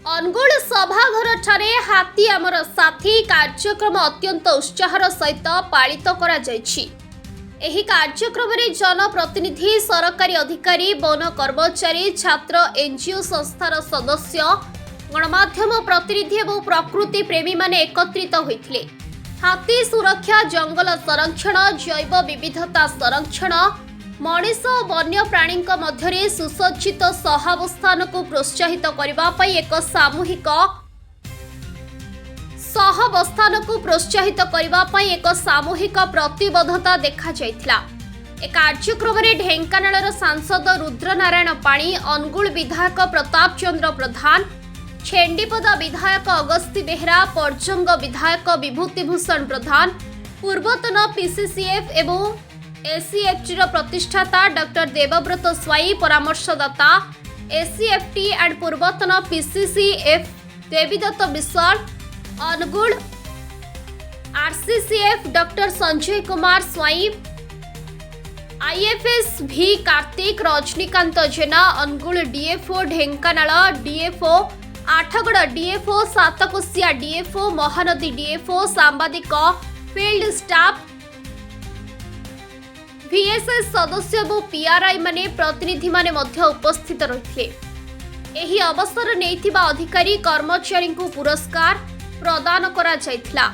अनुगुल सभाघर ठारे हाथी आमर साथी कार्यक्रम अत्यंत उत्साहर सहित पालित करा जायछि। एही कार्यक्रम में जनप्रतिनिधि सरकारी अधिकारी वन कर्मचारी छात्र एनजीओ संस्थार सदस्य गणमाध्यम प्रतिनिधि और प्रकृति प्रेमी माने एकत्रित होइथिले। हाथी सुरक्षा जंगल संरक्षण जैव विविधता संरक्षण मनीष और वन्य प्राणी मध्य सुसज्जित सहावस्थान को प्रोत्साहित करने एक सामूहिक प्रतिबद्धता देखा जायथिला। ए कार्यक्रम में ढेंकानाल सांसद रुद्रनारायण पाणी, अनुगुल विधायक प्रताप चंद्र प्रधान, छेंडीपदा विधायक अगस्ती बेहरा, परजंग विधायक विभूतिभूषण प्रधान, पूर्वतन पीसीसीएफ एवं एसीएफटी प्रतिष्ठाता डॉक्टर देवव्रत स्वाई, परामर्शदाता एसीएफटी एंड पूर्वतन पीसीसीएफ देवीदत्त Biswal, Angul RCCF doctor Sanjay Kumar Swain, IFS भी Kartik, Rajnikant Jena, Angul DFO Dhenkanal DFO, Athgarh DFO, Satkosia DFO, Mahanadi DFO, सांबादिक, फील्ड स्टाफ, वीएसएस सदस्य और पीआरआई माने प्रतिनिधि माने मध्य उपस्थित रहिथिले। एही अवसर नेइथिबा अधिकारी कर्मचारी को पुरस्कार प्रदान करा जायथिला।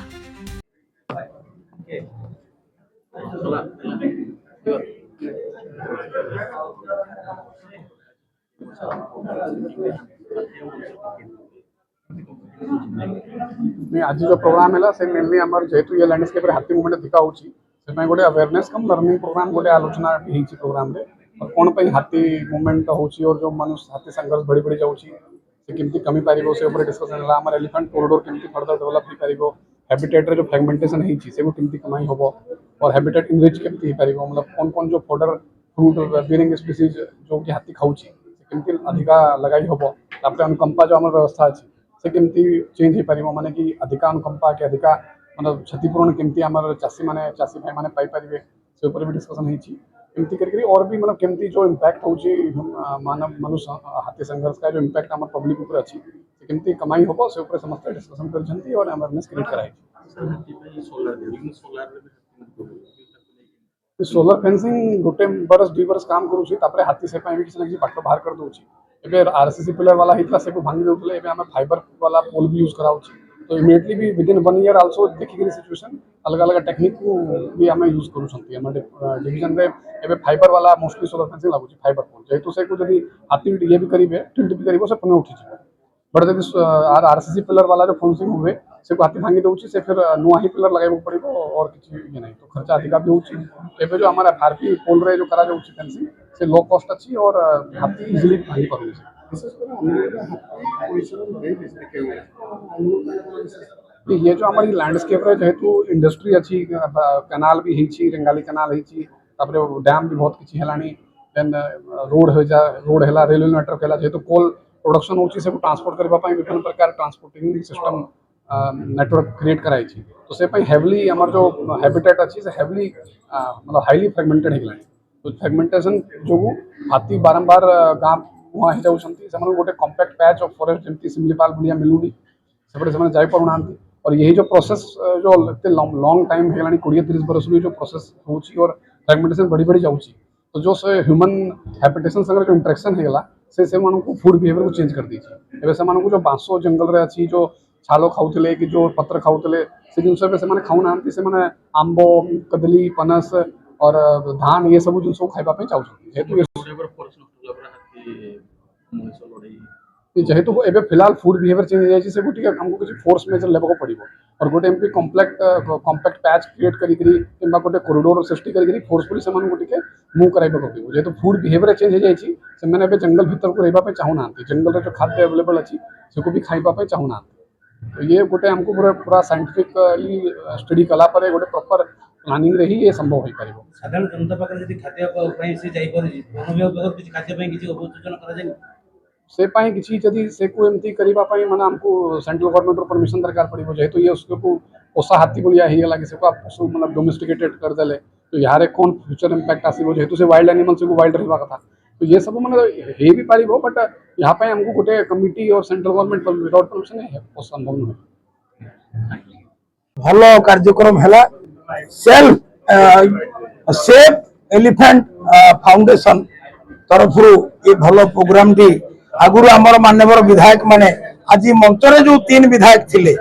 आज जो प्रोग्राम है से मेनली आमर जेहेतु ये लैंडस्केप हाथी मूवमेंट दिखा होची से पई गोटे अवेयरनेस कम लर्निंग प्रोग्राम गोटे आलोचना होची प्रोग्राम रे और कोन पई हाथी मूवमेंट होची और जो मनुष्य हाथी संघर्ष बढ़ी बढ़ी जाउची से केमती कमी पारिबो से ऊपर डिस्कशन हला। हमर एलिफेंट कॉरिडोर केमती फर्दर डेवलप ही पारिबो, हैबिटेट रे जो फ्रेगमेंटेशन होची से को केमती कमाई होबो और हैबिटेट इनरिच केमती ही पारिबो, मतलब कोन कोन जो फॉडर फ्रूट बेरिंग स्पीसीज जो कि हाथी खाउची से केमती अधिका लगाई होबो। तापर अनुकंपा जो हमर व्यवस्था अछि से केमती चेंज हो पारिबो, माने कि अधिका अनुकंपा के अधिका मतलब क्षतिपूरण केमती आमर चाषी भाई माने पाई पारिबे से ऊपर भी डिस्कशन होची। एमती करके और भी मतलब केमती जो इम्पैक्ट होची मानव मनुष्य हाथी संघर्ष का जो इम्पैक्ट आमर पब्लिक ऊपर अछि से केमती कमाई होबो से ऊपर समस्त डिस्कशन करछंती और अवेयरनेस क्रिएट कराई। सोलर फेंसिंग गोटे बरस 2 बरस काम करूची तापरे हाथी से पई भी किसी न किसी बाटो बाहर कर दोची। एबे आरसीसी पिलर वाला हितला से को भांगी देउतले, एबे हमें फाइबर वाला पोल भी यूज कराउची तो इमीडिएटली भी विदिन 1 ईयर आल्सो देखि के सिचुएशन अलग अलग टेक्निक को भी हमें यूज करू छंती। हम डिवीजन रे एबे फाइबर वाला मोस्टली सोलर फेंसिंग लागुची फाइबर पोल जेतु से को जदी हाथी ये भी करिवे टिल्ट भी करिवो से पुनः उठी छी बट जदी आरसीसी पिलर वाला जो फेंसिंग हुए से को हाथी भांगी दउची से फिर नुआ ही पिलर लगाइबो पड़िबो और किछि ये नहीं तो खर्चा अधिका भी होची। एबे जो हमारा एफआरपी पोल रे जो करा जाउची फेंसिंग से लो कॉस्ट अछि और हाथी इजीली भांगी पारुची। ये जो हमारी लैंडस्केप रे जेहेतु इंडस्ट्री अच्छी कैनाल भी हिची रेंगाली कैनाल हिची तापरे डैम भी बहुत किछि हेलानी देन रोड हेला रेलवे नेटवर्क हेला जेहेतु कोल प्रोडक्शन होची से ट्रांसपोर्ट करबा पई विभिन्न प्रकार ट्रांसपोर्टिंग सिस्टम नेटवर्क क्रिएट कराई छी तो से पई हेवली हमर जो हैबिटेट अच्छी से हेवली मतलब हाईली फ्रेगमेंटेड हेलानी तो फ्रेगमेंटेशन जो हाथी बारंबार गांव वहाँ जाऊँगी से गोटे कम्पैक्ट पैच ऑफ फॉरेस्ट जमी सिमलीपाल भलिया मिलूनी सेपटे से जाई पारुना और यही जो प्रोसेस जो लॉन्ग टाइम है 20-30 बरस जो प्रोसेस होची और फ्रेगमेंटेशन बढ़ी बढ़ी जाऊँगी तो जो से ह्यूमन हैबिटेशन संगे जो इंटरेक्शन है से को फूड बिहेवियर को चेंज कर दीजिए। एवं से जो बांसो जंगल रे अच्छी जो छाल खाऊले कि जो पत्र खाऊले से जिन से खाऊना से आंबो कदली पनस और धान ये सब जिन खाइबा चाहूँ जेहेतु एबे फिलहाल फूड बिहेवियर चेंज जाय से गोटे हमको किसी फोर्स मेजर लेबा पड़ो और गोटे एमपी कॉम्पैक्ट पैच क्रिएट करी किंबा गोटे कॉरिडोर सृष्टि करी फोर्सफुली से गोटे मूव कराइबा पड़ो जेहेतु फूड बिहेवियर चेंज जाय से मैंने जंगल भीतर को रहिबा चाहूना जंगल जो खाद्य अवेलेबल अच्छी से भी खाइबा चाहूना तो ये गोटे हमको पूरा साइंटिफिकली स्टडी कला पर गोटे प्रॉपर प्लानिंग रे ही ये संभव हो पारिबो। साधारण जनता पाखरे जदि खाद्य पई से जाई पर वन विभाग किछि खाद्य पई किछि उपयोजन करा जाय से पाई किछि जदि से को एमती करिबा पाई माने हमको सेंट्रल गवर्नमेंट रो परमिशन दरकार पड़िबो जेहेतु ये उसको पोसा हाथी बोलिया ही लगे से को पशु मतलब डोमेस्टिकेटेड कर देले तो यारे कोन फ्यूचर इंपैक्ट आसीबो जेहेतु से वाइल्ड एनिमल से को वाइल्ड रहबा कथा तो ये सब मैंने हे भी पारिबो बट यहाँ पे हमको गोटे कमिटी और सेंट्रल गवर्नमेंट विदाउट परमिशन है संभव नुहे। भल कार्यक्रम है सेल्फ सेफ एलिफेंट फाउंडेशन तरफ ये भल प्रोग्राम टी आगुरी आमर माननीय विधायक माने आज मंचरे जो 3 विधायक थिले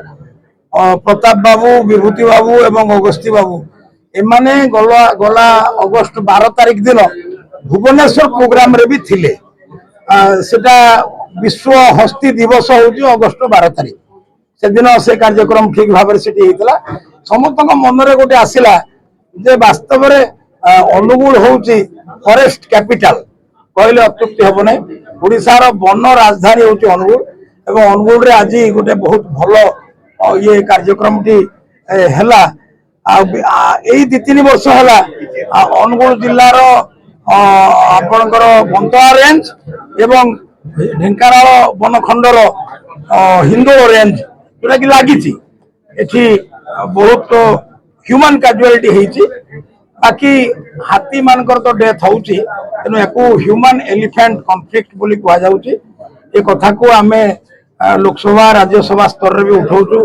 प्रताप बाबू विभूति बाबू एवं अगस्ती बाबू एमाने गला अगस्ट 12 तारिख दिन भुवनेश्वर प्रोग्राम रे भी थिले सेटा विश्व हस्ती दिवस होउची अगस्ट 12 तारिख से दिन से कार्यक्रम ठीक भाव से समस्त मनरे गोटे आसला जे वास्तव में अनुगुल होउची फॉरेस्ट कैपिटल कहले अत्युक्ति हेब ना ओडिशार वन राजधानी होउची अनुगुल एवं अनुगुल रे आज गोटे बहुत भल ये कार्यक्रम टी हैला यही 2-3 वर्ष है अनुगुल जिलार आपणकर बंतवा रेंज एवं ढेंकानाल बनखंडर हिंदोल रेंज जोटा कि लगी एठी बहुत ह्यूमन कैजुआलिटी होती बाकी हाथी मानकर तो डेथ होउची तेणु याकू ह्यूमन एलिफेंट कॉन्फ्लिक्ट बोली कहा जाउची ए कथा को आमे लोकसभा राज्यसभा स्तर रे भी उठाउछु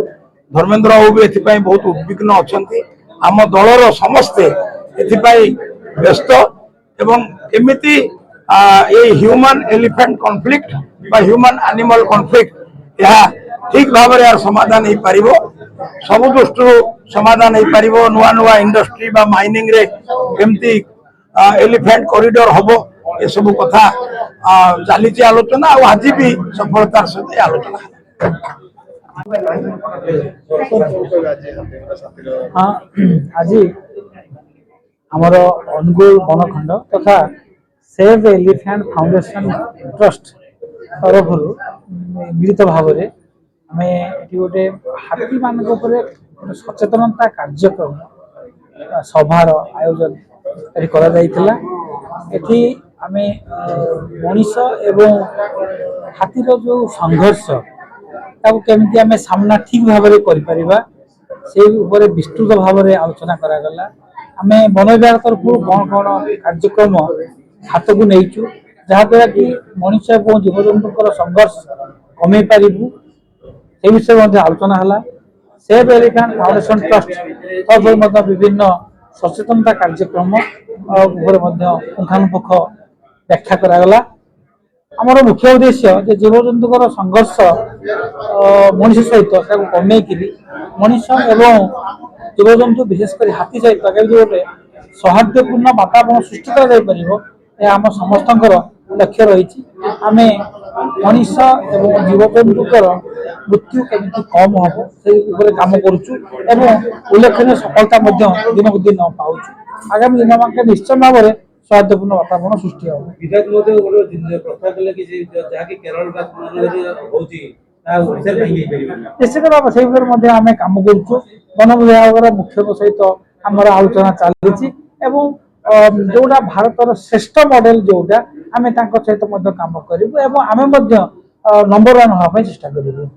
धर्मेंद्र बाबू भी एथिपाई बहुत उद्विग्न अछंती आम दलर समस्ते एथिपाई व्यस्त एवं एमिति ये ह्यूमन एलिफेंट कॉन्फ्लिक्ट बा ह्यूमन एनिमल कॉन्फ्लिक्ट यह ठीक भाव में यार समाधान हो पारिबो सब दृष्टि समाधान हो पारिबो नुआ नुआ इंडस्ट्री बा माइनिंग रे एमती एलिफेंट कॉरिडोर हबो ए सब कथा चली आलोचना और आज भी सफलतार सहित आलोचना। हाँ आज आमर अनुगुल बनखंड तथा सेव एलिफेंट फाउंडेशन ट्रस्ट तरफ मिलित भाव में आम गोटे हाथी मान सचेतनता कार्यक्रम सभार आयोजन एठी आमे मनीष एवं हाथीर जो संघर्ष ताको केमिति आमे सामना ठीक भाव में करिपरिबा से ऊपर विस्तृत भाव में आलोचना करागला आमे वन विभाग तरफ कौन कौन कार्यक्रम हाथ को नहींचु जहाद्वारा कि मनीष और जीवजंतुर संघर्ष कमे पारिबु से विषय आलोचना है। सेव एलिफेंट फाउंडेशन ट्रस्ट तरफ विभिन्न सचेतनता कार्यक्रम पुंखानुपुख व्याख्या करागला आमर मुख्य उद्देश्य जे जीवजंतुर संघर्ष मनीष सहित कमे मनीष एवं जीवजंतु विशेषकर हाथी सहित गोटे सौहार्दपूर्ण वातावरण सृष्टि कर समस्त लक्ष्य रही आम मनीष एवं जीवजंतुकर मृत्यु केमिति कम हम से काम करुचु एवं उल्लेखनीय सफलता दिन को दिन पाउछु आगामी दिन में निश्चय भाव में सौहार्दपूर्ण वातावरण सृष्टि हो। विधायक प्रस्ताव कले कि जहाँकि केरल निश्चित भाव से आम कम करुचु वन विभाग मुख्य सहित आमर आलोचना चली जोटा भारतर श्रेष्ठ मॉडल जोटा आम सहित कम करूँ आम नंबर 1 हाँ चेष्टा करूँ।